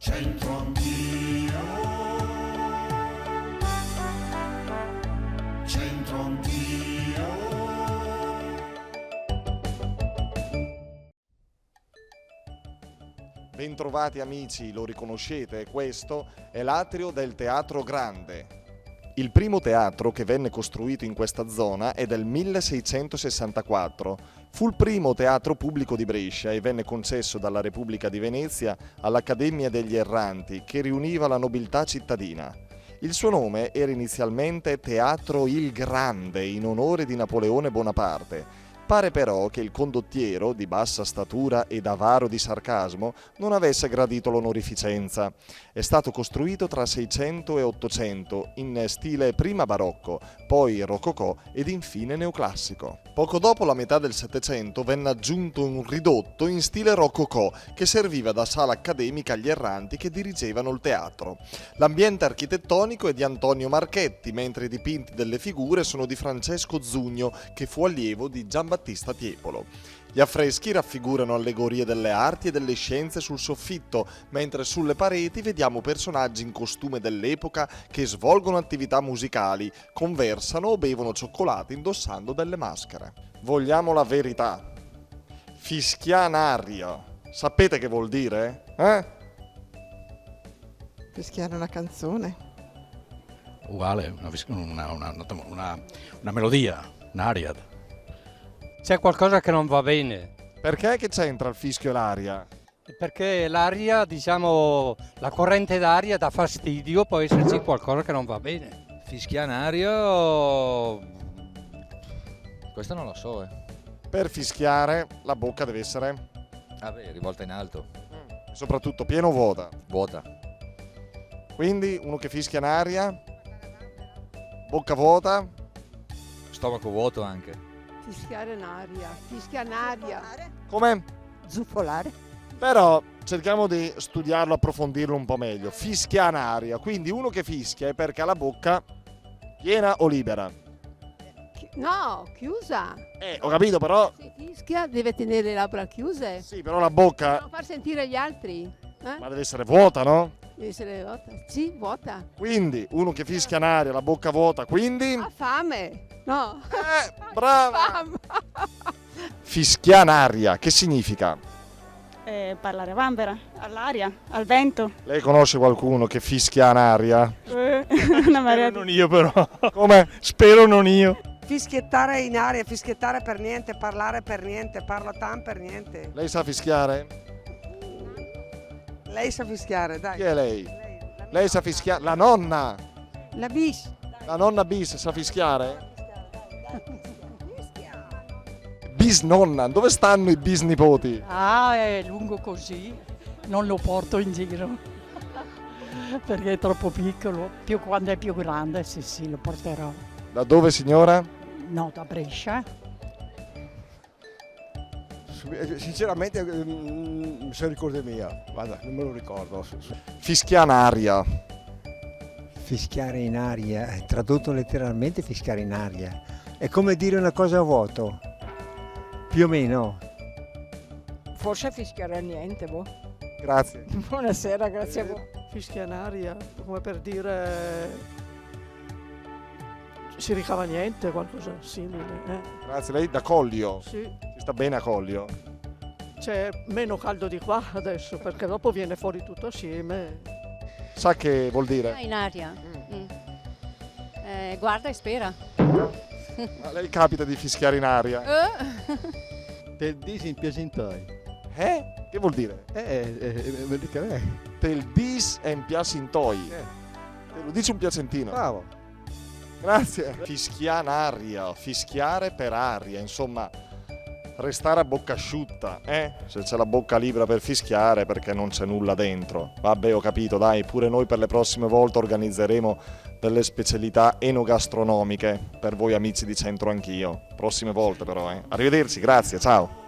Centro Anch'io, Centro Anch'io. Bentrovati amici, lo riconoscete? Questo è l'atrio del Teatro Grande. Il primo teatro che venne costruito in questa zona è del 1664. Fu il primo teatro pubblico di Brescia e venne concesso dalla Repubblica di Venezia all'Accademia degli Erranti, che riuniva la nobiltà cittadina. Il suo nome era inizialmente Teatro il Grande, in onore di Napoleone Bonaparte. Pare però che il condottiero, di bassa statura ed avaro di sarcasmo, non avesse gradito l'onorificenza. È stato costruito tra 600 e 800, in stile prima barocco, poi rococò ed infine neoclassico. Poco dopo la metà del Settecento venne aggiunto un ridotto in stile rococò che serviva da sala accademica agli erranti che dirigevano il teatro. L'ambiente architettonico è di Antonio Marchetti, mentre i dipinti delle figure sono di Francesco Zugno, che fu allievo di Giambattista Tiepolo. Gli affreschi raffigurano allegorie delle arti e delle scienze sul soffitto, mentre sulle pareti vediamo personaggi in costume dell'epoca che svolgono attività musicali, conversano o bevono cioccolato indossando delle maschere. Vogliamo la verità. Fischianaria. Sapete che vuol dire? Fischiare una canzone. Uguale, una melodia, un'aria. C'è qualcosa che non va bene, Perché che c'entra il fischio e l'aria? perché l'aria, diciamo, la corrente d'aria dà fastidio, può esserci qualcosa che non va bene. Fischianario, questo non lo so, Per fischiare la bocca deve essere rivolta in alto, soprattutto piena o vuota. vuota. Quindi uno che fischia in aria, bocca vuota. Stomaco vuoto anche. Fischiare in aria. Fischia in aria. Come? Zufolare. Però cerchiamo di studiarlo, approfondirlo un po' meglio. Fischia in aria, quindi uno che fischia è perché ha la bocca piena o libera? No, chiusa. Ho capito, però Se fischia deve tenere le labbra chiuse. sì, però la bocca Non far sentire gli altri. ma deve essere vuota, no? Deve essere vuota. Sì, vuota. Quindi uno che fischia in aria, la bocca vuota, quindi Ha fame. No. brava! Fame. Fischia in aria, che significa? Parlare a vanvera, all'aria, al vento. Lei conosce qualcuno che fischia in aria? Una marea di... Non io però. Come? Spero non io. Fischiettare in aria, fischiettare per niente, parlare per niente, parlotan per niente. Lei sa fischiare? Lei sa fischiare, Chi dai. è lei? Lei sa fischiare? La nonna! La bis. La nonna bis sa fischiare? Bisnonna, dove stanno i bisnipoti? Ah, è lungo così, non lo porto in giro perché è troppo piccolo, più quando è più grande, sì, lo porterò. Da dove, signora? No, da Brescia. Sinceramente se ricordo mia, guarda, non me lo ricordo. Fischia in aria. Fischiare in aria, tradotto letteralmente fischiare in aria. È come dire una cosa a vuoto, più o meno. Forse fischiare a niente, boh. Grazie. Buonasera, grazie a voi. Fischia in aria, come per dire si ricava niente, qualcosa simile. Grazie, lei da Collio. Sì, Si sta bene a Collio? c'è meno caldo di qua adesso perché dopo viene fuori tutto assieme. Sa che vuol dire? In aria. Guarda e spera. A lei capita di fischiare in aria? Te dis in piacentoi. Che vuol dire? Me dica lei. Tel dis en piacintoi. Te lo dice un piacentino. Bravo. Grazie. Fischia in aria, fischiare per aria, insomma, restare a bocca asciutta, Se c'è la bocca libera per fischiare perché non c'è nulla dentro. Vabbè, ho capito, dai, pure noi per le prossime volte organizzeremo delle specialità enogastronomiche per voi amici di Centro Anch'io. Prossime volte però, Arrivederci, grazie, ciao.